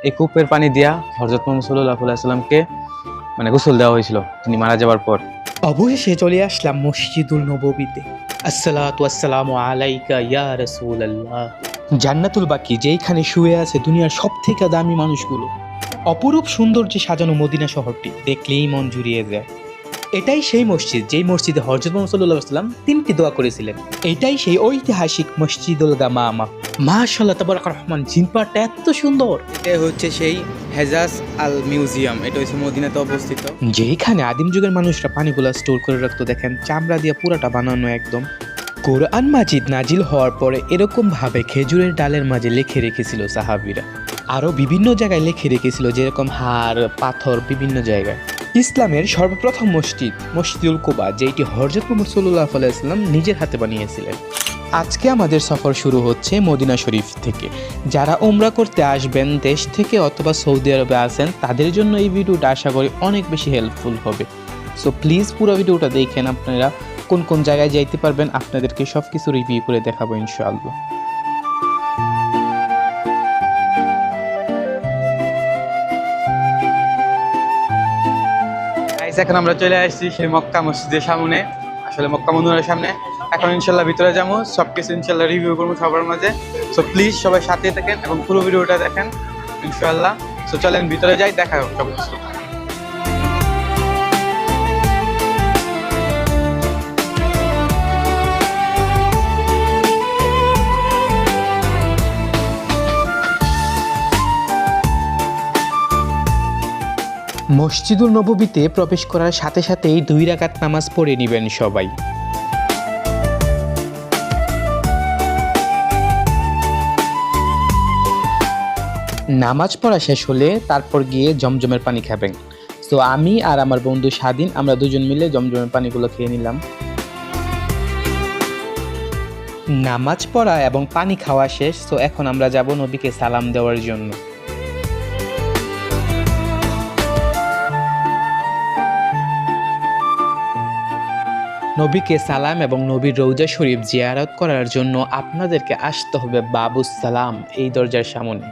এই কূপের পানি দিয়া হযরত মুহাম্মদ সাল্লাল্লাহু আলাইহি সাল্লামকে মানে গোসল দেওয়া হয়েছিল তিনি মারা যাওয়ার পর। অবশেষে চলে আসলাম মসজিদুল নববীতে। আসসালাতু আসসালামু আলাইকা ইয়া রাসূলুল্লাহ। জান্নাতুল বাকি যেইখানে শুয়ে আছে দুনিয়ার সবথেকে দামি মানুষগুলো। অপরূপ সৌন্দর্যে সাজানো মদিনা শহরটি দেখলেই মন জুড়িয়ে যায়। এটাই সেই মসজিদ যেই মসজিদে হযরত মুহাম্মদ সাল্লাল্লাহু আলাইহি ওয়াসাল্লাম তিনটি দোয়া করেছিলেন। এটাই সেই ঐতিহাসিক মসজিদুল গামামা। মাশাআল্লাহ তাবারাকার রহমান, জিনপাটটা এত সুন্দর। এটা হচ্ছে সেই হেজাজ আল মিউজিয়াম, এটা হচ্ছে মদিনাতে অবস্থিত। যেখানে আদিম যুগের মানুষরা পানিগুলা স্টোর করে রাখতো, দেখেন চামড়া দিয়ে পুরাটা বানানো একদম। কোরআন মাজিদ নাজিল হওয়ার পরে এরকম ভাবে খেজুরের ডালের মাঝে লিখে রেখেছিল সাহাবীরা। আরো বিভিন্ন জায়গায় লিখে রেখেছিল, যেরকম হাড় পাথর বিভিন্ন জায়গায়। ইসলামের সর্বপ্রথম মসজিদ মসজিদুল কুবা, যেটি হযরত মুহাম্মদ সাল্লাল্লাহু আলাইহি ওয়াসাল্লাম নিজের হাতে বানিয়েছিলেন। আজকে আমাদের সফর শুরু হচ্ছে মদিনা শরীফ থেকে। যারা উমরা করতে আসবেন দেশ থেকে অথবা সৌদি আরবে আছেন, তাদের জন্য এই ভিডিওটা আশা করি অনেক বেশি হেল্পফুল হবে। সো প্লিজ পুরো ভিডিওটা দেখেন, আপনারা কোন কোন জায়গায় যাইতে পারবেন আপনাদেরকে সব কিছু রিভিউ করে দেখাবো ইনশাআল্লাহ। এখন আমরা চলে আসছি সেই মক্কা মসজিদের সামনে, আসলে মক্কা মদিনার সামনে। এখন ইনশাল্লাহ ভিতরে যাবো, সবকিছু ইনশাল্লাহ রিভিউ করবো সবার মাঝে। সো প্লিজ সবাই সাথে থাকেন এবং পুরো ভিডিওটা দেখেন ইনশাল্লাহ। সো চলেন ভিতরে যাই, দেখা হোক সব কিছু। মসজিদুল নববীতে প্রবেশ করার সাথে সাথেই 2 রাকাত নামাজ পড়ে নেবেন সবাই। নামাজ পড়া শেষ হলে তারপর গিয়ে জমজমের পানি খাবেন। তো আমি আর আমার বন্ধু স্বাধীন, আমরা দুজন মিলে জমজমের পানিগুলো খেয়ে নিলাম। নামাজ পড়া এবং পানি খাওয়া শেষ, তো এখন আমরা যাব নবীকে সালাম দেওয়ার জন্য। নবীকে সালাম এবং নবীর রওজা শরীফ জিয়ারত করার জন্য আপনাদেরকে আসতে হবে বাবুস সালাম এই দরজার সামনে।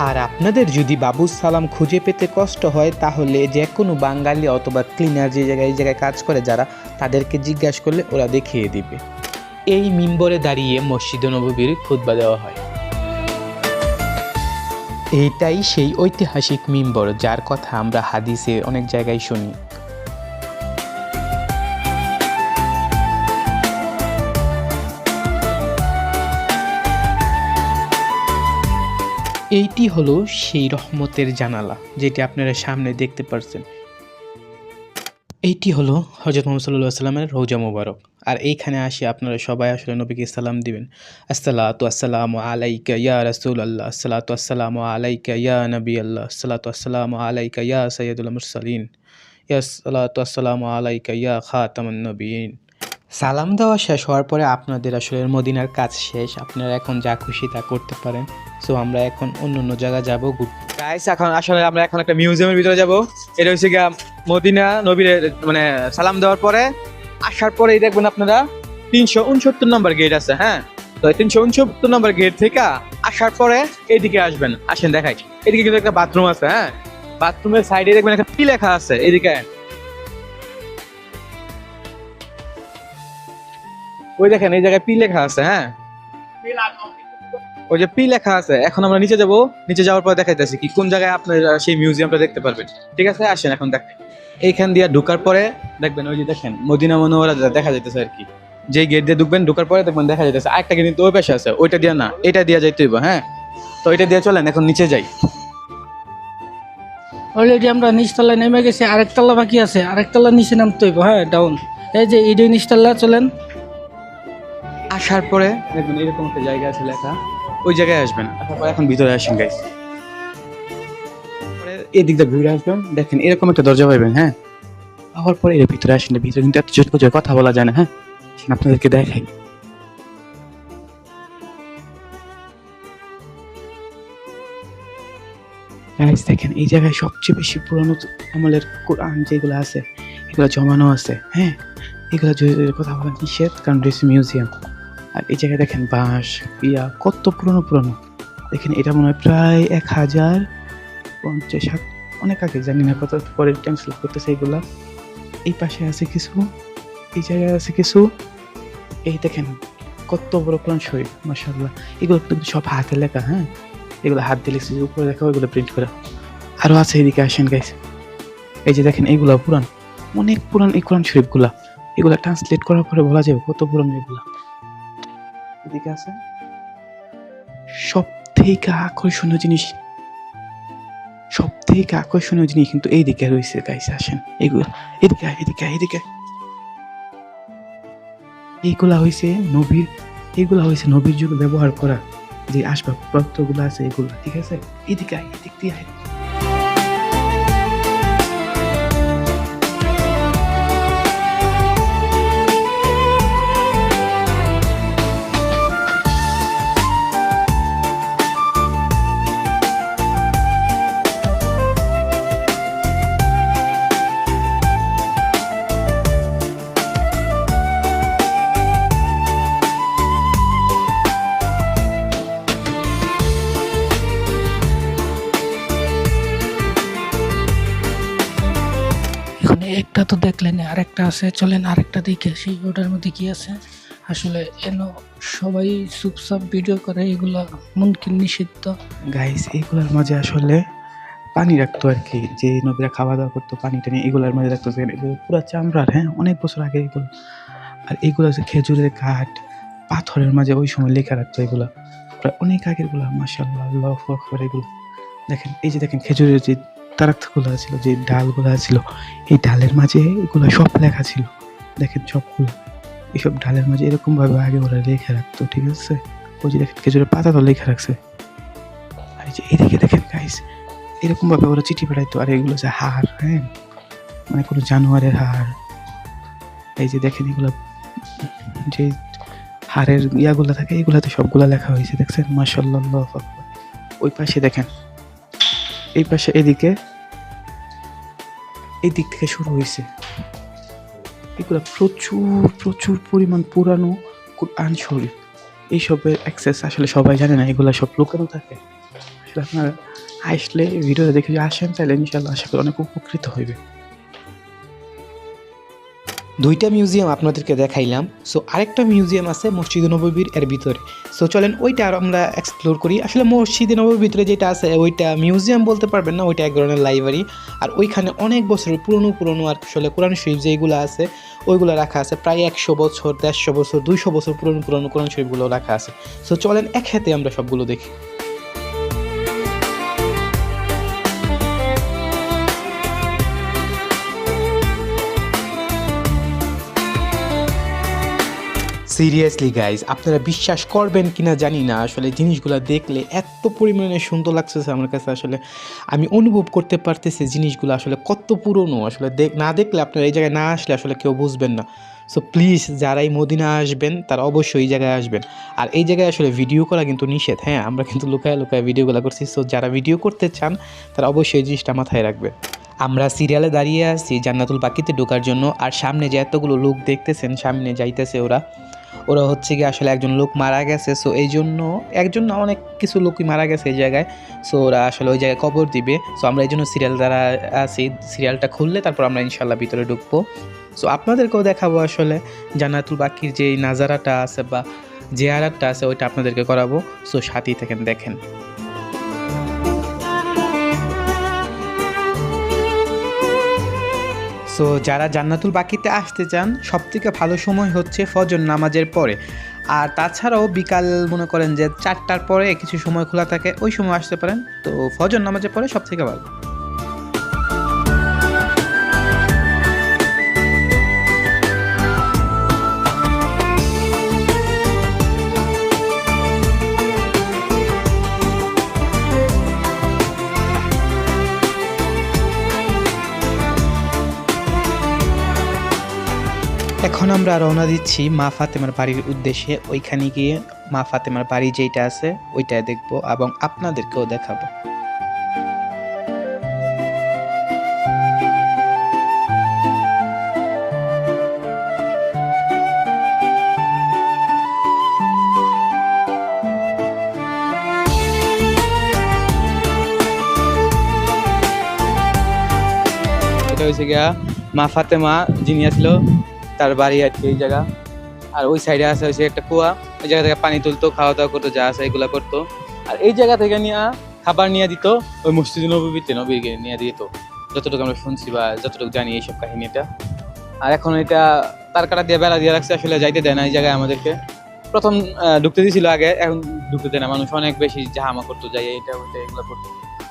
আর আপনাদের যদি বাবুস সালাম খুঁজে পেতে কষ্ট হয়, তাহলে যে কোনো বাঙালি অথবা ক্লিনার যে জায়গায় এই জায়গায় কাজ করে যারা, তাদেরকে জিজ্ঞাসা করলে ওরা দেখিয়ে দিবে। এই মিম্বরে দাঁড়িয়ে মসজিদে নববীর খুতবা দেওয়া হয়। এইটাই সেই ঐতিহাসিক মিম্বর যার কথা আমরা হাদিসে অনেক জায়গায় শুনি। এইটি হলো সেই রহমতের জানালা যেটি আপনারা সামনে দেখতে পাচ্ছেন। এইটি হলো হযরত মুহাম্মদ সাল্লাল্লাহু আলাইহি ওয়াসাল্লামের রওজা মোবারক। আর এইখানে আসি আপনারা সবাই আসলে নবীকে সালাম দিবেন। আসসালাতু আসসালামু আলাইকা ইয়া রাসূলুল্লাহ, আসসালাতু আসসালামু আলাইকা ইয়া নবী আল্লাহ, আসসালাতু আসসালামু আলাইকা ইয়া সাইয়্যিদুল মুরসালিন, ইয়া আসসালাতু আসসালামু আলাইকা ইয়া খাতামুন নবিয়্যিন। সালাম দেওয়া শেষ হওয়ার পরে আপনাদের আসলে মদিনার কাজ শেষ, আপনারা এখন যা খুশি তা করতে পারেন। সো আমরা এখন অন্য জায়গা যাব। গাইস এখন আসলে আমরা এখন একটা মিউজিয়ামের ভিতরে যাব। এটা হচ্ছে গিয়া মদিনা নবীর মানে সালাম দেওয়ার পরে আসার পরেই দেখবেন আপনারা 369 নম্বর গেট আছে। হ্যাঁ, তো 369 নম্বর গেট থেকে আসার পরে এইদিকে আসবেন। আসেন দেখাই, এদিকে কিন্তু একটা বাথরুম আছে। হ্যাঁ, বাথরুমের সাইডে দেখবেন একটা পি লেখা আছে। এদিকে ওই দেখেন এই জায়গায় পি লেখা আছে। হ্যাঁ, ওই যে পি লেখা আছে। এখন আমরা নিচে যাব, নিচে যাওয়ার পর দেখাইতেছি কি কোন জায়গায় আপনারা সেই মিউজিয়ামটা দেখতে পারবেন। ঠিক আছে, আসেন এখন দেখ। এইখান দিয়ে ঢোকার পরে দেখবেন ওই যে দেখেন মদিনা মুনাওয়ারা দেখা যাইতেছে আর কি। যে গেট দিয়ে ঢুকবেন, ঢোকার পরে দেখবেন দেখা যাইতেছে আরেকটা গেট কিন্তু ওই পাশে আছে, ওইটা দিয়ে না এটা দিয়ে যাইতে হইব। হ্যাঁ, তো ওইটা দিয়ে চলেন এখন নিচে যাই। অলরেডি আমরা নিচতলায় নেমে গেছি, আরেকতলা বাকি আছে, আরেকতলা নিচে নামতে হইব। হ্যাঁ, ডাউন। এই যে এই নিচতলা, চলেন। আসার পরে দেখবেন এরকম একটা জায়গা আছে লেখা, ওই জায়গায় আসবেন। আসার পরে এখন ভিতরে আসেন গাইস। পরে এদিক দিয়ে ঘুরে আসবেন, দেখেন এরকম একটা দরজা পাইবেন। হ্যাঁ, আবার পরে এর ভিতরে আসেন। ভিতরে কিন্তু এত জোর করে কথা বলা যায় না। হ্যাঁ, আপনাদেরকে দেখাই। গাইস দেখেন এই জায়গায় সবচেয়ে বেশি পুরনো আমলের কোরআন যেগুলো আছে এগুলো জমানো আছে। হ্যাঁ, এগুলো কথা বলা নিষেধ, কারণ এটা মিউজিয়াম। আর এই জায়গায় দেখেন বাঁশ কত পুরনো পুরনো। দেখেন এটা মনে হয় প্রায় 1050 অনেক আগে, জানি না কত পরে ট্রান্সলেট করতেছে এগুলা। এই পাশে আছে কিছু, এই জায়গায় আছে কিছু। এই দেখেন কত বড় কোরআন শরীফ, মাশাআল্লাহ। এগুলো কিন্তু সব হাতে লেখা, হ্যাঁ, এগুলো হাত দিয়ে লিখছে, উপরে লেখা ওইগুলো প্রিন্ট করা। আরও আছে, এদিকে আসেন গাইস। এই যে দেখেন এইগুলা পুরান, অনেক পুরান এই কোরআন শরীফগুলা। এগুলা ট্রান্সলেট করার পরে বলা যাবে কত পুরান এগুলা। এদিকে আছে সব থেকে আকর্ষণীয় জিনিস, সব থেকে আকর্ষণীয় জিনিস কিন্তু এইদিকে রয়েছে গাইস। আসেন এগুলা, এদিকে এদিকে এদিকে। এইগুলা হয়েছে নবীর, এইগুলা হয়েছে নবীর যুগে ব্যবহার করা যে আসবাবপত্রগুলো আছে এগুলা, ঠিক আছে। এদিকে এদিক দিয়ে এখানে একটা তো দেখলেন, আরেকটা আছে, চলেন আরেকটা দেখে আসি ওটার মধ্যে কি আছে। আসলে এন সবাই চুপচাপ ভিডিও করে, এগুলা মুনকিন নিষিদ্ধ। গাইস। এইগুলার মাঝে আসলে পানি রাখতো আর কি, যে নবীরা খাওয়া দাওয়া করতো পানি টানি এগুলার মাঝে রাখতো। এগুলো পুরো চামড়ার, হ্যাঁ, অনেক বছর আগে এগুলো। আর এইগুলো হচ্ছে খেজুরের কাঠ, পাথরের মাঝে ওই সময় লেখা রাখতো এগুলা, প্রায় অনেক আগের গুলা। মাশাআল্লাহ, আল্লাহু আকবার। এগুলো দেখেন, এই যে দেখেন খেজুরের যে তারাকগুলো ছিল, যে ডালগুলো ছিল, এই ডালের মাঝে এগুলো সব লেখা ছিল। দেখেন সবগুলো, এইসব ডালের মাঝে এরকম ভাবে আগে ওরা লেখা রাখতো, ঠিক আছে। ওই যে দেখেন খেজুরের পাতা তো লেখা রাখছে। আর এই যে এদিকে দেখেন গাইস, এরকম ভাবে ওরা চিঠি পাঠাইতো। আর এগুলো যে হাড়, হ্যাঁ, মানে কোনো জানোয়ারের হাড়। এই যে দেখেন এগুলো যে হাড়ের ইয়াগুলো থাকে, এগুলাতে সবগুলা লেখা হয়েছে, দেখছেন। মাশাআল্লাহ, আল্লাহু আকবার। ওই পাশে দেখেন, এই পাশে এদিকে, এই দিক থেকে শুরু হয়েছে। এগুলো প্রচুর প্রচুর পরিমাণ পুরানো কুরআন শরীফ। এইসবের অ্যাক্সেস আসলে সবাই জানে না, এগুলো সব লুকানো থাকে। আসলে আপনারা আসলে ভিডিওটা দেখে যদি আসেন, তাহলে ইনশাআল্লাহ আশা করি অনেক উপকৃত হইবে। দুইটা মিউজিয়াম আপনাদেরকে দেখাইলাম। সো আরেকটা মিউজিয়াম আছে মসজিদে নববীর এর ভিতরে। সো চলেন ওইটা আর আমরা এক্সপ্লোর করি। আসলে মসজিদে নববীর ভিতরে যেটা আছে ওইটা মিউজিয়াম বলতে পারবেন না, ওইটা এক ধরনের লাইব্রেরি। আর ওইখানে অনেক বছরের পুরনো পুরনো আর আসলে কোরআন শরীফ যেগুলো আছে ওইগুলো রাখা আছে, প্রায় 100 বছর, 150 বছর, 200 বছর পুরনো পুরনো কোরআন শরীফগুলো রাখা আছে। সো চলেন একসাথে আমরা সবগুলো দেখি। সিরিয়াসলি গাইজ, আপনারা বিশ্বাস করবেন কিনা জানি না, আসলে জিনিসগুলো দেখলে এত পরিমাণে সুন্দর লাগতেছে আমার কাছে। আসলে আমি অনুভব করতে পারতেছি জিনিসগুলো আসলে কত পুরনো। আসলে না দেখলে, আপনারা এই জায়গায় না আসলে আসলে কেউ বুঝবেন না। সো প্লিজ যারাই মদিনা আসবেন তারা অবশ্যই এই জায়গায় আসবেন। আর এই জায়গায় আসলে ভিডিও করা কিন্তু নিষেধ, হ্যাঁ, আমরা কিন্তু লুকায় লুকায় ভিডিওগুলো করছি। সো যারা ভিডিও করতে চান তারা অবশ্যই এই জিনিসটা মাথায় রাখবেন। আমরা সিরিয়ালে দাঁড়িয়ে আছি জান্নাতুল বাকিতে ঢোকার জন্য। আর সামনে যে এতগুলো লোক দেখতেছেন, সামনে যাইতেছে ওরা হচ্ছে কি আসলে একজন লোক মারা গেছে। সো এই জন্য একজন না, অনেক কিছু লোকই মারা গেছে এই জায়গায়। সো ওরা আসলে ওই জায়গায় কবর দিবে। সো আমরা এই জন্য সিরিয়াল দ্বারা আছি, সিরিয়ালটা খুললে তারপর আমরা ইনশাল্লাহ ভিতরে ঢুকবো। সো আপনাদেরকেও দেখাবো আসলে জান্নাতুল বাকির যে নাজারাটা আছে বা জিয়ারাতটা আছে ওইটা আপনাদেরকে করাবো। সো সাথেই থাকেন, দেখেন। সো যারা জান্নাতুল বাকিতে আসতে চান, সবথেকে ভালো সময় হচ্ছে ফজর নামাজের পরে। আর তাছাড়াও বিকাল মনে করেন যে 4টার পরে কিছু সময় খোলা থাকে, ওই সময় আসতে পারেন। তো ফজর নামাজের পরে সবথেকে ভালো। এখন আমরা রওনা দিচ্ছি মা ফাতেমার বাড়ির উদ্দেশ্যে। ওইখানে গিয়ে মা ফাতেমার বাড়ি যেটা আছে ওইটা দেখবো এবং আপনাদেরকেও দেখাবো। হয়েছে গিয়া মা ফাতেমা যিনি আসলো তার বাড়ি আর কি এই জায়গা। আর ওই সাইডে আছে হচ্ছে একটা কুয়া, ওই জায়গা থেকে পানি তুলতো, খাওয়া দাওয়া করতো, যা আছে এগুলা করতো। আর এই জায়গা থেকে নিয়ে খাবার নিয়ে দিত ওই মসজিদ নববীতে, নবীকে নিয়ে দিত, যতটুকু আমরা শুনছি বা যতটুকু জানি এইসব কাহিনীটা। আর এখন এটা তার কাটা দিয়ে বেড়া দিয়ে রাখছে, আসলে যাইতে দেয় না এই জায়গায় আমাদেরকে। প্রথম ঢুকতে দিয়েছিল আগে, এখন ঢুকতে দেয় না, মানুষ অনেক বেশি জাহামা করতো, যাই এটা ওইটা এগুলো করতো।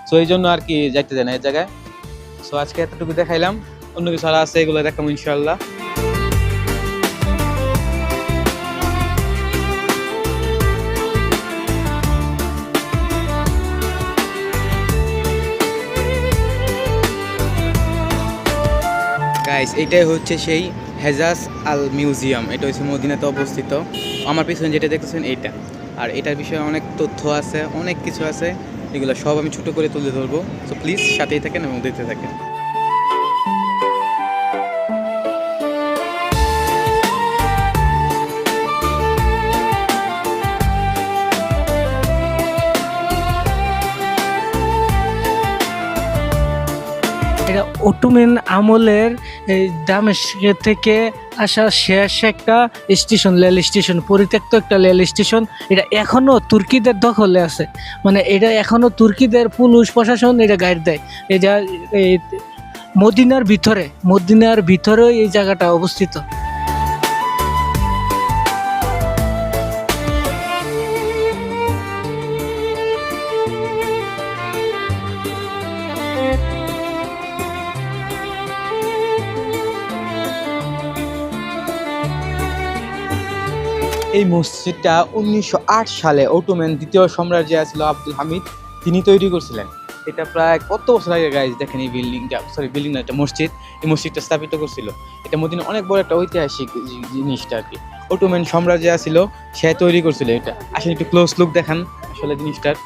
সো এই জন্য আর কি যাইতে দেয় না এই জায়গায়। সো আজকে এতটুকু দেখাইলাম, অন্য কিছু আর আছে এগুলো দেখাবো ইনশাল্লাহ। গাইস এটাই হচ্ছে সেই হেজাজ আল মিউজিয়াম, এটা হচ্ছে মদিনাতে অবস্থিত। আমার পিছনে যেটা দেখতেছেন এইটা, আর এটার বিষয়ে অনেক তথ্য আছে, অনেক কিছু আছে, এগুলো সব আমি ছোট করে তুলে ধরবো। সো প্লিজ সাথেই থাকেন এবং দেখতে থাকেন। এটা অটোমান আমলের এই দামেস্ক থেকে আসা শেষ একটা স্টেশন, রেল স্টেশন, পরিত্যক্ত একটা রেল স্টেশন। এটা এখনো তুর্কিদের দখলে আছে, মানে এটা এখনো তুর্কিদের পুলিশ প্রশাসন এটা গাইড দেয়। এটা এই মদিনার ভিতরে এই জায়গাটা অবস্থিত। এই মসজিদটা 1908 সালে অটোমান দ্বিতীয় সম্রাট যে ছিল আব্দুল হামিদ, তিনি তৈরি করছিলেন। এটা প্রায় কত বছর আগে গাইজ দেখেন, এই বিল্ডিং না, এটা মসজিদ, এই মসজিদটা স্থাপিত করছিল। এটা মদিনা অনেক বড় একটা ঐতিহাসিক জিনিসটা আর কি। অটোমান সম্রাট যে ছিল সে তৈরি করছিল এটা। আসলে একটু ক্লোজ লুক দেখান আসলে জিনিসটার,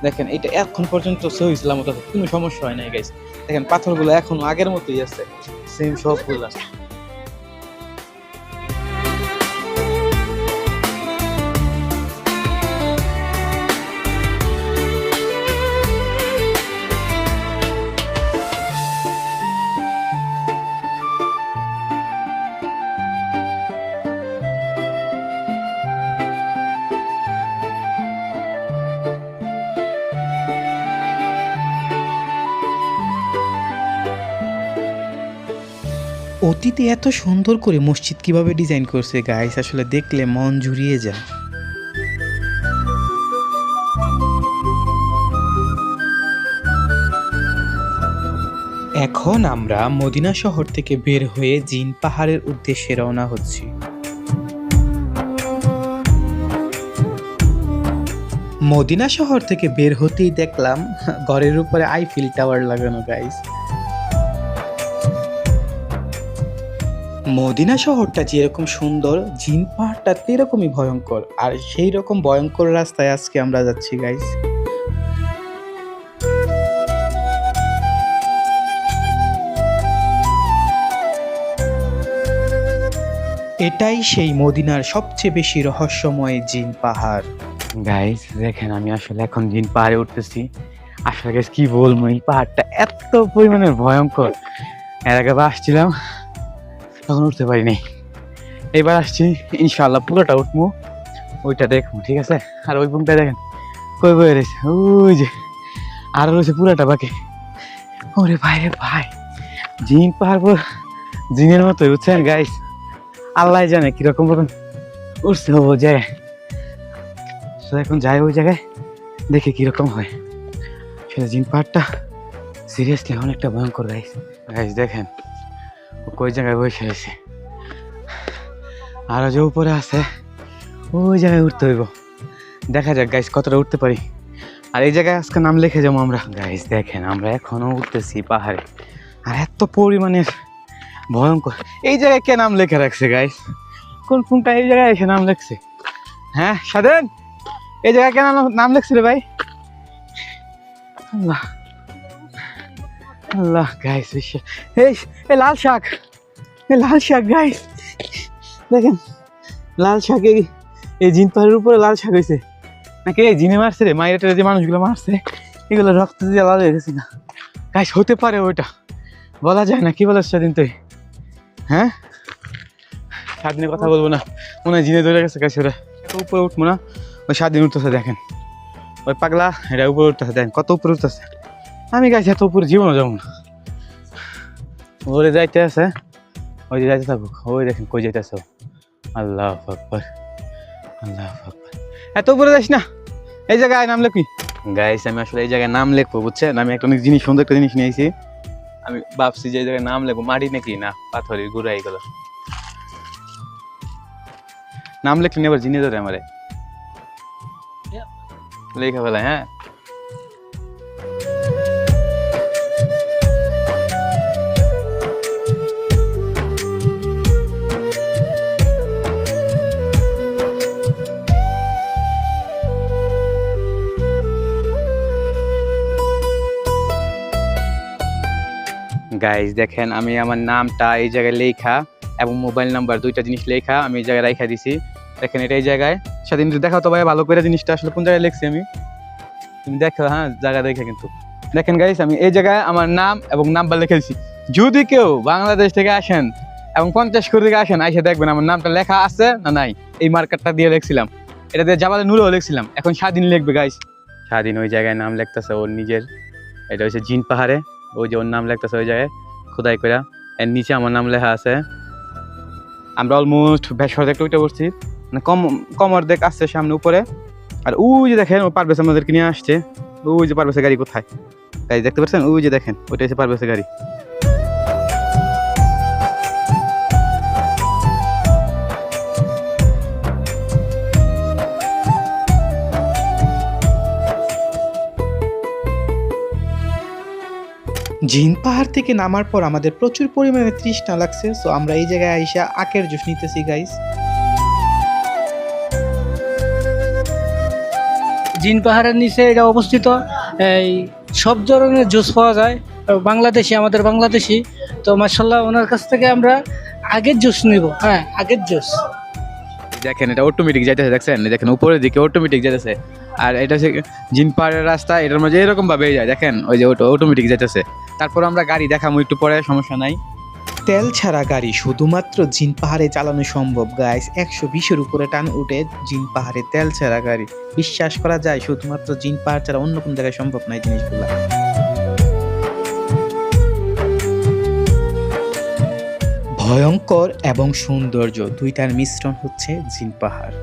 দেখেন এটা এখন পর্যন্ত সহি ইসলামত আছে, কোনো সমস্যা হয় নাই গাইজ। দেখেন পাথরগুলো এখনো আগের মতোই আছে, সেম সবগুলো আছে। অতীতে এত সুন্দর করে মসজিদ কিভাবে ডিজাইন করছে গাইস, আসলে দেখলে মন জুড়িয়ে যায়। এখন আমরা মদিনা শহর থেকে বের হয়ে জিন পাহাড়ের উদ্দেশ্যে রওনা হচ্ছি। মদিনা শহর থেকে বের হতেই দেখলাম ঘরের উপরে আইফেল টাওয়ার লাগানো গাইস। মদিনা শহরটা যেরকম সুন্দর, জিন পাহাড়টা সেরকমই ভয়ঙ্কর, আর সেই রকম ভয়ঙ্কর রাস্তায় আজকে আমরা যাচ্ছি গাইস। এটাই সেই মদিনার সবচেয়ে বেশি রহস্যময় জিন পাহাড়। গাইস দেখেন আমি আসলে এখন জিন পাহাড়ে উঠতেছি। আসলে গাইস কি বলবো, এই পাহাড়টা এত পরিমাণে ভয়ঙ্কর। এর আগে আসছিলাম তখন উঠতে পারিনি, এবার আসছি ইনশাআল্লাহ পুরোটা উঠবো, ওইটা দেখবো, ঠিক আছে। আর ওই বুকটা দেখেন কই বয়ে রয়েছে, ওই যে আর রয়েছে পুরোটা বাকি। ওরে ভাই রে ভাই, জিন পাহাড় জিনের মতো উঠছেন গাইস, আল্লাহ জানে কিরকম রকম উঠছে ও জায়গায়। এখন যাই ওই জায়গায়, দেখি কিরকম হয়। সেটা জিন পাহাড়টা সিরিয়াসলি অনেকটা ভয়ঙ্কর গাইস। গাইস দেখেন ও কই জায়গায় বসে রয়েছে, আরো যে উপরে আছে ওই জায়গায় উঠতে হইব। দেখা যাক গাইস কতটা উঠতে পারি। আর এই জায়গায় আজকে নাম লিখে যাবো আমরা। গাইস দেখেন আমরা এখনো উঠতেছি পাহাড়ে, আর এত পরিমাণের ভয়ঙ্কর। এই জায়গায় কে নাম লিখে রাখছে গাইস? কোনটা এই জায়গায় এসে নাম লিখছে? হ্যাঁ স্বাধীন, এই জায়গায় কেন নাম লিখছে রে ভাই? আল্লাহ আল্লাহ গাইস, এই লাল শাক, গাইস দেখেন লাল শাক। এই জিন পাহাড়ের উপরে লাল শাক হয়েছে নাকি? এই জিনে মারছে রে, মাইরেটের যে মানুষগুলো মারছে এগুলো রক্ত দিয়ে লাল হয়ে গেছে না গাইস? হতে পারে ওইটা, বলা যায় না, কি বলার স্বাধীন তুই? হ্যাঁ, স্বাধীনের কথা বলবো না, মনে হয় জিনে ধরে গেছে কাছে ওরা। এত উপরে উঠবো না, ওই স্বাধীন উঠতেছে দেখেন, ওই পাগলা এটা উপরে উঠতেছে, দেখেন কত উপরে উঠতেছে। আমি গাইছি এত উপরে জীবনও যাবো না। ওরে যাইতে আছে, ওই যে যাইতে থাকুক, ওই দেখেন কই যাইতেছে। আল্লাহু আকবার, আল্লাহু আকবার। এত উপরে যাইস না, এই জায়গায় নাম লেখবি। গাইস আমি আসলে এই জায়গায় নাম লিখবো বুঝছেন, আমি একটা অনেক জিনিস, সুন্দর একটা জিনিস নিয়েছি। আমি ভাবছি যে এই জায়গায় নাম লিখবো, মাটি নাকি না পাথরের গুঁড়া এগুলো। নাম লিখলে আবার জিনিয়ে ধরে আমারে, লেখা ফেলায়। হ্যাঁ, গাইস দেখেন আমি আমার নামটা এই জায়গায় লেখা এবং মোবাইল নাম্বার দুইটা জিনিস লেখা আমি এই জায়গায় রাখা দিছি। দেখেন এটা এই জায়গায়, সেদিন দেখাও তো ভাই ভালো করে জিনিসটা আসলে কোন জায়গায় লিখছি আমি, তুমি দেখো। হ্যাঁ, জায়গা দেখে কিন্তু দেখেন গাইস, আমি এই জায়গায় আমার নাম এবং নাম্বার লিখে দিছি। যদি কেউ বাংলাদেশ থেকে আসেন এবং 50 কোটি থেকে আসেন, আইসা দেখবেন আমার নামটা লেখা আছে না নাই। এই মার্কারটা দিয়ে লিখছিলাম, এটা দিয়ে জাবালে নুরও লিখছিলাম। এখন স্বাধীন লিখবে গাইস, স্বাধীন ওই জায়গায় নাম লিখতেছে ওর নিজের। এটা হচ্ছে জিন পাহাড়ে, ওই যে ওর নাম লিখতেছে ওই জায়গায় খোদাই করে, এর নিচে আমার নাম লেখা আছে। আমরা অলমোস্ট বেশ অর্ধেক উঠে পড়ছি, মানে কম অর্ধেক আসছে সামনে উপরে। আর ওই যে দেখেন ও পারভেজ আমাদেরকে নিয়ে আসছে, ওই যে পারভেজের গাড়ি কোথায় গাড়ি দেখতে পাচ্ছেন, ওই যে দেখেন ওইটা হচ্ছে পারভেজের গাড়ি। জিন পাহাড় থেকে নামার পর আমাদের প্রচুর পরিমাণে তৃষ্ণা লাগছে, সো আমরা এই জায়গায় আইসা আখের জুস নিতেছি গাইস। জিন পাহাড়ের নিচে এটা অবস্থিত। এই সব ধরনের জুস পাওয়া যায়, বাংলাদেশি, আমাদের বাংলাদেশি। তো মাশাআল্লাহ ওনার কাছ থেকে আমরা আগের জুস নিব। হ্যাঁ, আগের জুস। দেখেন এটা অটোমেটিক যাইতেছে, দেখছেন দেখেন উপরের দিকে অটোমেটিক যাইতেছে। আর এটা হচ্ছে জিন পাহাড়ের রাস্তা, এটার মধ্যে এরকম ভাবে যায়, দেখেন ওই যে অটোমেটিক যাইতেছে। তারপর আমরা গাড়ি দেখাবো একটু পরে, সমস্যা নাই। তেল ছাড়া গাড়ি শুধুমাত্র জিন পাহাড়ে চালানো সম্ভব গাইস। 120-এর উপরে টান উঠে জিন পাহাড়ে তেল ছাড়া গাড়ি। বিশ্বাস করা যায় শুধুমাত্র জিন পাহাড় ছাড়া অন্য কোন জায়গায় সম্ভব নয় জিনিসগুলো। ভয়ঙ্কর এবং সৌন্দর্য দুইটার মিশ্রণ হচ্ছে জিন পাহাড়।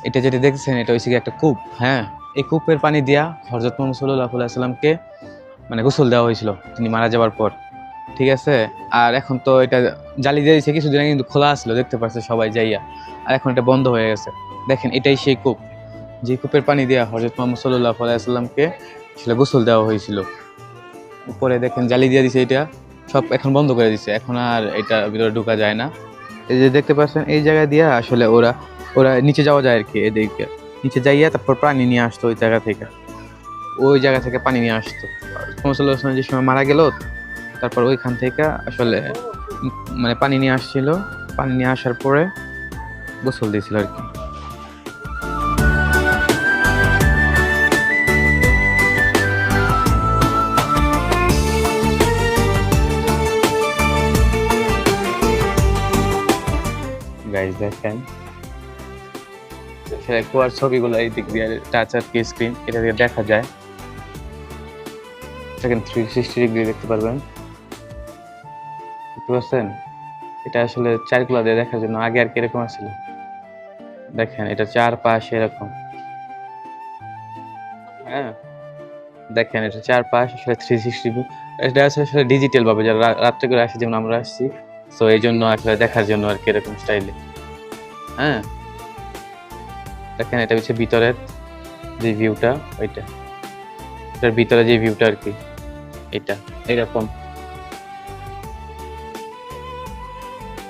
এটা যেটা দেখছেন এটা হচ্ছে একটা কূপ। হ্যাঁ, এই কূপের পানি দিয়া হযরত মুহাম্মদ সাল্লাল্লাহু আলাইহি সাল্লামকে মানে গোসল দেওয়া হয়েছিল তিনি মারা যাওয়ার পর, ঠিক আছে। আর এখন তো এটা জালি দিয়ে দিয়েছে, কিছুদিন আগে কিন্তু খোলা আসলো, দেখতে পাচ্ছে সবাই যাইয়া। আর এখন এটা বন্ধ হয়ে গেছে। দেখেন এটাই সেই কূপ, যে কূপের পানি দিয়া হযরত মুহাম্মদ সাল্লাল্লাহু আলাইহি সাল্লামকে আসলে গোসল দেওয়া হয়েছিল। উপরে দেখেন জালি দিয়ে দিয়েছে, এটা সব এখন বন্ধ করে দিয়েছে, এখন আর এটা ভিতরে ঢোকা যায় না। এই যে দেখতে পাচ্ছেন এই জায়গা দিয়া আসলে ওরা নিচে যাওয়া যায় আর কি, এদিকে নিচে যাইয়া তারপর পানি নিয়ে আসতো ওই জায়গা থেকে, ওই জায়গা থেকে পানি নিয়ে আসতো। মুহাম্মদ যে সময় মারা গেল, তারপর ওইখান থেকে আসলে মানে পানি নিয়ে আসছিল, পানি নিয়ে আসার পরে গোসল দিয়েছিল আর কি। গাইস দেখেন সেটা কুয়ার ছবিগুলো এই দিক দিয়ে টাচ আর কি স্ক্রিন, এটা দিয়ে দেখা যায়। সেকেন্ড 360 ডিগ্রি দেখতে পারবেন, দেখতে পাচ্ছেন। এটা আসলে চারকুলা দিয়ে দেখার জন্য, আগে আর কিরকম ছিল দেখেন, এটা চারপাশে এরকম। হ্যাঁ দেখেন এটা চারপাশ আসলে 360 ডিগ্রি। এটা আসলে ডিজিটাল ভাবে যারা রাত্রে করে আসে, যেমন আমরা আসছি, তো এই জন্য আসলে দেখার জন্য আর কি এরকম স্টাইলে। হ্যাঁ দেখেন এটা হচ্ছে ভিতরের যে ভিউটা, ওইটা এটার ভিতরে যে ভিউটা আর কি, এটা এরকম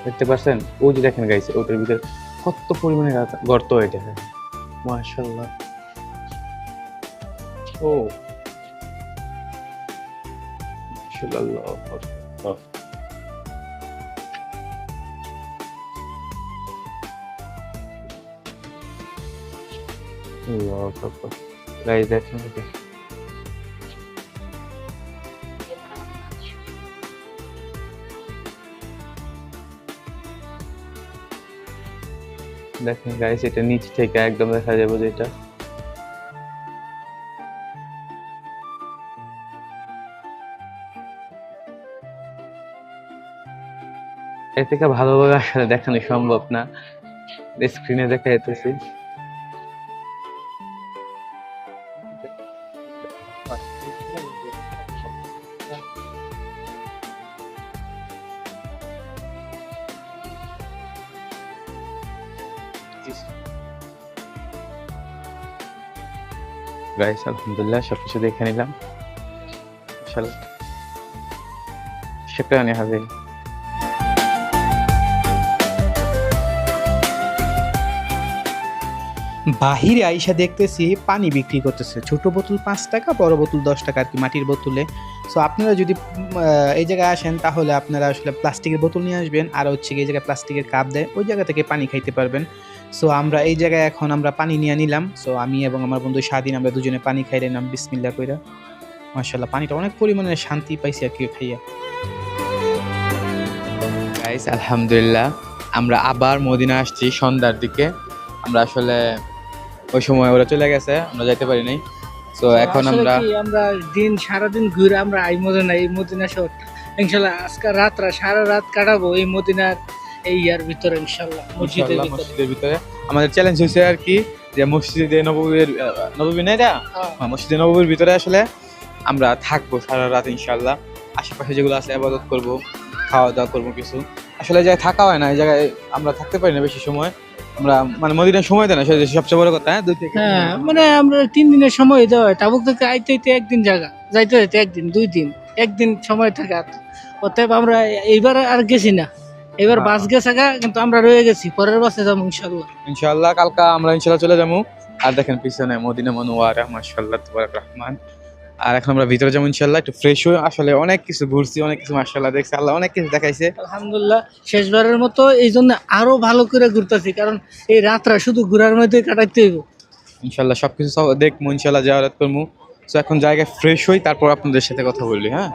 দেখতে পাচ্ছেন। ওই যে দেখেন গাইস, ওটার ভিতরে কত পরিমাণে গর্ত, এটা মাশাআল্লাহ। ও মাশাআল্লাহ, গাইস দেখেন দেখেন গাইস, এটা নিচ থেকে একদম দেখা যাবে যেটা এর থেকে ভালোভাবে আসলে দেখানো সম্ভব না, স্ক্রিনে দেখা যেতেছি। গাইস আলহামদুলিল্লাহ সবকিছু দেখে নিলাম, শুকরান ইয়া হাবিব। বাহিরে আইসা দেখতেছি পানি বিক্রি করতেছে, ছোট বোতল 5 টাকা, বড় বোতল 10 টাকা আর কি, মাটির বোতলে। সো আপনারা যদি এই জায়গায় আসেন তাহলে আপনারা আসলে প্লাস্টিকের বোতল নিয়ে আসবেন, আর হচ্ছে এই জায়গায় প্লাস্টিকের কাপ দেয়, ওই জায়গা থেকে পানি খাইতে পারবেন। সো আমরা এই জায়গায় এখন আমরা পানি নিয়ে নিলাম। সো আমি এবং আমার বন্ধু স্বাধীন আমরা দুজনে পানি খাই নিলাম বিসমিল্লাহ কইরা। মাশাআল্লাহ পানিটা অনেক পরিমাণে শান্তি পাইছি আর কি খাইয়া। গাইস আলহামদুলিল্লাহ আমরা আবার মদিনা আসছি সন্ধ্যার দিকে। আমরা আসলে ওই সময় ওরা চলে গেছে, আমরা যাইতে পারি নাই। তো এখন আসলে কি আমরা সারাদিন ঘুরে আমরা এই মদিনা শহর ইনশাআল্লাহ আজকে সারা রাত কাটাবো এই মদিনার এই ইয়ার ভিতরে ইনশাআল্লাহ মসজিদের ভিতরে। আমাদের চ্যালেঞ্জ হয়েছে আর কি যে মসজিদে নববী না এটা, মসজিদে নববীর ভিতরে আসলে আমরা থাকবো সারা রাত ইনশাআল্লাহ। আশেপাশে যেগুলো আছে ইবাদত করব, খাওয়া দাওয়া করবো কিছু। আসলে জায়গায় থাকা হয় না, এই জায়গায় আমরা থাকতে পারি না বেশি সময়, আমরা মানে মদিনার সময় দেয় না, সবচেয়ে বড় কথা। হ্যাঁ মানে আমরা 3 দিনের সময় দেওয়া হয়, তাবুক থেকে আইতে একদিন জায়গা, যাইতে যাইতে একদিন 2 দিন, একদিন সময় থাকে। অতএব আমরা এইবার আর গেছি না, এবার বাস গেছে কিন্তু আমরা রয়ে গেছি, পরের বাসে যাবো ইনশাআল্লাহ। কালকা আমরা ইনশাআল্লাহ চলে যাবো। আর দেখেন পিছনে মদিনা মুনাওয়ারা মাশাআল্লাহ তাবারাক রহমান। আর এখন আমরা ভিতরে যাবো ইনশাআল্লাহ, একটু ফ্রেশ হয়ে। আসলে অনেক কিছু ঘুরছি, অনেক কিছু মাশাআল্লাহ দেখছি, আল্লাহ অনেক কিছু দেখাইছে আলহামদুলিল্লাহ। শেষবারের মতো এই জন্য আরো ভালো করে ঘুরতেছি, কারণ এই রাতটা শুধু ঘোরার মধ্যে কাটাইতে হইব ইনশাআল্লাহ। সবকিছু দেখবো ইনশাআল্লাহ, জিয়ারত করবো। তো এখন জায়গায় ফ্রেশ হই, তারপর আপনাদের সাথে কথা বললি। হ্যাঁ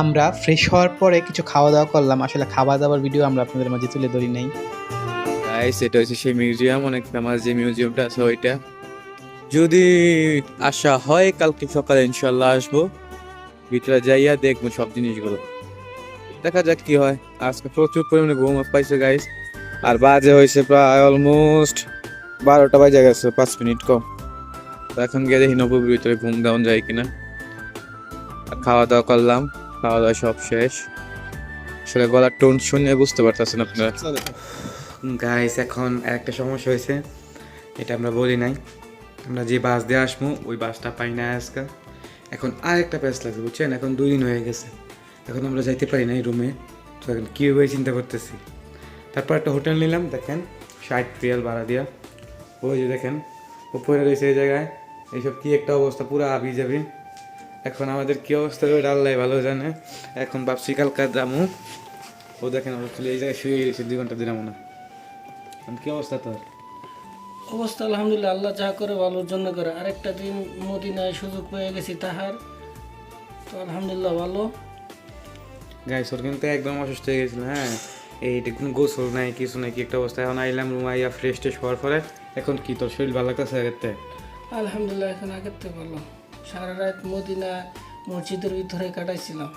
আমরা ফ্রেশ হওয়ার পরে কিছু খাওয়া দাওয়া করলাম। আসলে খাওয়া দাওয়ার ভিডিও আমরা আপনাদের মাঝে তুলে ধরি নাই। গাইস এটা হচ্ছে সেই মিউজিয়াম, অনেক ফেমাস যে মিউজিয়ামটা আছে ওইটা। যদি আসা হয় কালকে সকালে ইনশাআল্লাহ আসবো, ভিতরে যাইয়া দেখবো সব জিনিসগুলো, দেখা যাক কি হয়। আজকে প্রচুর পরিমাণে ঘুম পাইছে গাইস, আর বাজে হয়েছে প্রায় অলমোস্ট 12টা বাজে গেছে, 5 মিনিট কম। তো এখন গিয়ে দেখি নববীর ভিতরে ঘুম দেওয়া যায় কিনা। আর খাওয়া দাওয়া করলাম, খাওয়া দাওয়া সব শেষ। আসলে গলার টোন শুনে বুঝতে পারতেছেন আপনারা। গাইস এখন একটা সমস্যা হয়েছে, এটা আমরা বলি নাই। আমরা যে বাস দিয়ে আসবো ওই বাসটা পাই না আজকে। এখন আরেকটা প্যাস লাগছে বুঝছেন, এখন 2 দিন হয়ে গেছে, এখন আমরা যাইতে পারি না এই রুমে। তো এখন কীভাবে চিন্তা করতেছি। তারপর একটা হোটেল নিলাম, দেখেন 60 রিয়াল ভাড়া দিয়া। ওই যে দেখেন উপরে রয়েছে এই জায়গায়, এইসব কি একটা অবস্থা, পুরো আবি যাবি। এখন আমাদের কী অবস্থা হবে আল্লাহ ভালো জানে। এখন ভাবছি কালকা যাবো। ও দেখেন এই জায়গায় শুয়ে গেছে 2 ঘন্টা দিলাম না। কি অবস্থা তোর? অবস্থা আলহামদুলিল্লাহ, আল্লাহ যা করে ভালোর জন্য করে। আরেকটা দিন মদিনায় সুযোগ পেয়ে গেছি তাহার, তো আলহামদুলিল্লাহ ভালো। গাইস ওর কিন্তু একদম অসুস্থ হয়ে গেছিল। হ্যাঁ এইটা কোনো গোসল নাই কিছু নাই, কি একটা অবস্থা। এখন আইলাম রুম আইয়া ফ্রেশ ট্রেশ হওয়ার পরে এখন কি তোর শরীর ভালো লাগতেছে আগের থেকে? আলহামদুলিল্লাহ এখন আগের থেকে ভালো। সারা রাত মদিনা মসজিদের ভিতরে কাটাইছিলাম,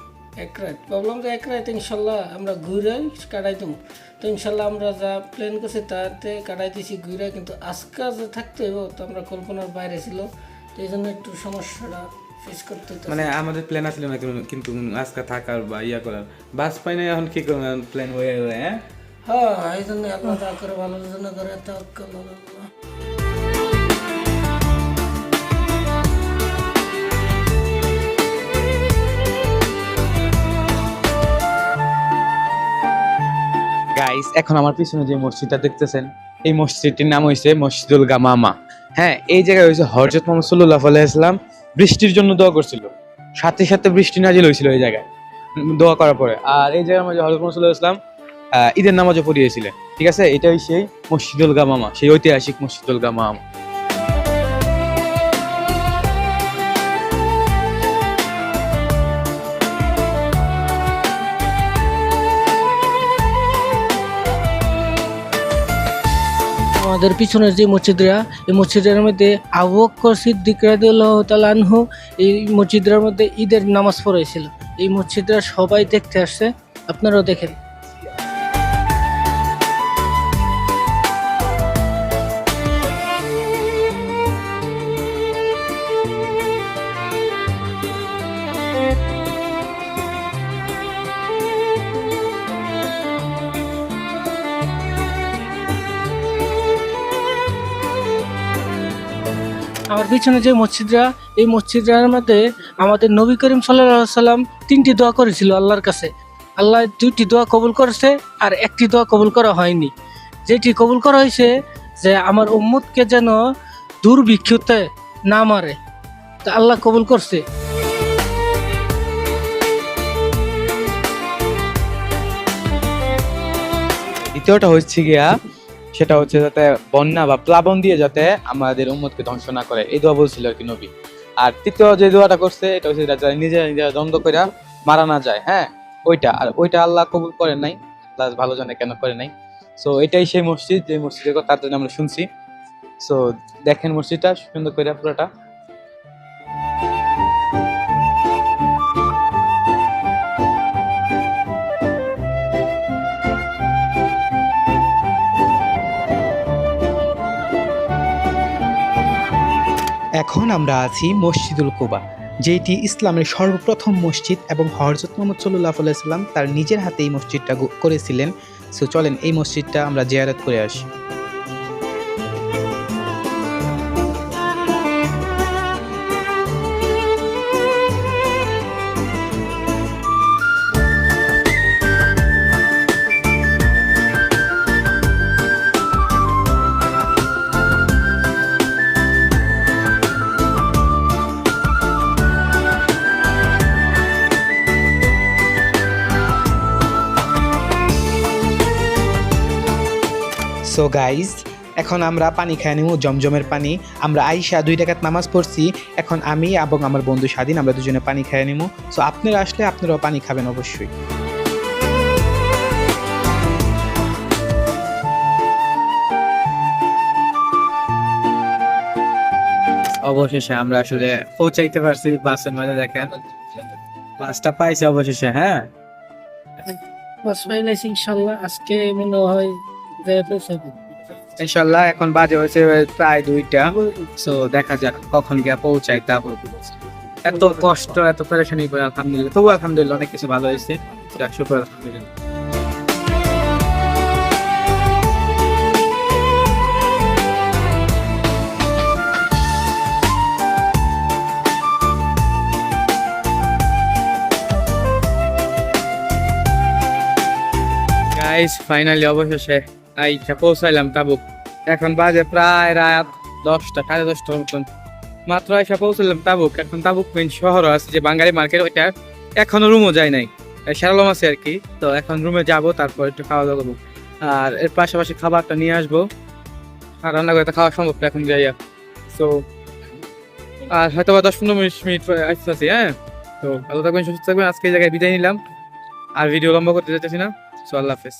এক রাত। ভাবলাম যে এক রাত ইনশাল্লাহ আমরা ঘুরে কাটাই দেবো, তো ইনশাল্লাহ আমরা যা প্ল্যান করছি তাতে কাটাইতেছি ঘুরে। কিন্তু আজকে যে থাকতে হইব তো আমরা কল্পনার বাইরে ছিল, তো এই জন্য একটু সমস্যাটা ফেস করতে হতো। মানে আমাদের প্ল্যান আসলে না কিন্তু আজকে থাকার বা ইয়া করার বাস পাই না, এখন কি করবেন প্ল্যান হয়ে যায়? হ্যাঁ এই জন্য আল্লাহ যা করে ভালোর জন্য করে, তাওয়াক্কাল আলাল্লাহ। গাইস এখন আমার পিছনে যে মসজিদটা দেখতেছেন, এই মসজিদটির নাম হয়েছে মসজিদুল গামামা। হ্যাঁ এই জায়গায় হয়েছে হযরত মুহাম্মদ সাল্লাল্লাহু আলাইহি ওয়াসাল্লাম বৃষ্টির জন্য দোয়া করছিল, সাথে সাথে বৃষ্টি নাজিল হয়েছিল এই জায়গায় দোয়া করার পরে। আর এই জায়গার মধ্যে হযরত মুহাম্মদ সাল্লাল্লাহু আলাইহি ওয়াসাল্লাম ঈদের নামাজও পড়িয়েছিলেন, ঠিক আছে। এটাই সেই মসজিদুল গামামা, সেই ঐতিহাসিক মসজিদুল গামামা। আমাদের পিছনের যে মসজিদরা, এই মসজিদের মধ্যে আবু বকর সিদ্দিক রাদিয়াল্লাহু তাআলা আনহু এই মসজিদের মধ্যে ঈদের নামাজ পড়াইছিল। এই মসজিদরা সবাই দেখতে আসছে, আপনারাও দেখেন। আমার পিছনে যে মসজিদরা, এই মসজিদের মধ্যে আমাদের নবী করিম সাল্লাল্লাহু আলাইহি সাল্লাম 3টি দোয়া করেছিল আল্লাহর কাছে। আল্লাহ 2টি দোয়া কবুল করেছে আর 1টি দোয়া কবুল করা হয়নি। যেটি কবুল করা হয়েছে যে আমার উম্মতকে যেন দুর্ভিক্ষতে না মারে, তা আল্লাহ কবুল করছে। দ্বিতীয়টা হচ্ছে গিয়া, সেটা হচ্ছে যাতে বন্যা বা প্লাবন দিয়ে যাতে আমাদের উম্মতকে ধ্বংস না করে, এই দোয়া বলছিল আর কি নবী। আর তৃতীয় যে দোয়াটা করছে এটা হচ্ছে যাতে নিজেরা নিজেরা দ্বন্দ্ব করে মারা না যায়, হ্যাঁ ওইটা। আর ওইটা আল্লাহ কবুল করেন নাই, আল্লাহ ভালো জানে কেন করে নাই। সো এটাই সেই মসজিদ যে মসজিদের কথা তার জন্য আমরা শুনছি। সো দেখেন মসজিদটা সুন্দর করে পুরোটা। এখন আমরা আছি মসজিদুল কুবা, যেটি ইসলামের সর্বপ্রথম মসজিদ এবং হযরত মুহাম্মদ সাল্লাল্লাহু আলাইহি সাল্লাম তার নিজের হাতে এই মসজিদটা করেছিলেন। সো চলেন এই মসজিদটা আমরা জিয়ারত করে আসি। সো গাইজ, এখন আমরা পানি খাই নিব, জমজমের পানি। আমরা আইসা 2 রাকাত নামাজ পড়ছি, এখন আমি এবং আমার বন্ধু স্বাধীন আমরা দুজনে পানি খাই নিব। সো আপনারা আসলে আপনারাও পানি খাবেন অবশ্যই। অবশেষে আমরা আসলে পৌঁছাইতে পারছি বাসের মধ্যে, দেখেন বাসটা পাইছি অবশেষে। হ্যাঁ বাস পাইলাইছি ইনশাআল্লাহ, আজকে মনে হয় যে পৌঁছাবো ইনশাল্লাহ। এখন বাজে হয়েছে প্রায় 2টা। সো দেখা যাক কখন গিয়ে পৌঁছাই। তারপর এত কষ্ট এত পরেশানি করে আলহামদুলিল্লাহ, তবু আলহামদুলিল্লাহ অনেক কিছু ভালো হয়েছে, শুকর আলহামদুলিল্লাহ। গাইস ফাইনালি অবশেষে আইসা পৌঁছাইলাম তাবুক। এখন বাজে প্রায় রাত 10টা, 10:30টার মতন। মাত্র আইসা পৌঁছালাম তাবুক। এখন তাবুক মেন শহর আছে যে বাঙালি মার্কেট, ওইটা এখনো রুমও যায় নাই, সেরালম আছে আর কি। তো এখন রুমে যাব, তারপর একটু খাওয়া দাওয়া করবো, আর এর পাশাপাশি খাবারটা নিয়ে আসবো। আর রান্না করে তো খাওয়া সম্ভব না এখন যাইয়া। সো আর হয়তো 10-15 মিনিট আসতেছি। হ্যাঁ, তো ভালো থাকবেন, সুস্থ থাকবেন। আজকে এই জায়গায় বিদায় নিলাম, আর ভিডিও লম্বা করতে চাইতেছি না। সো আল্লাহ হাফেজ।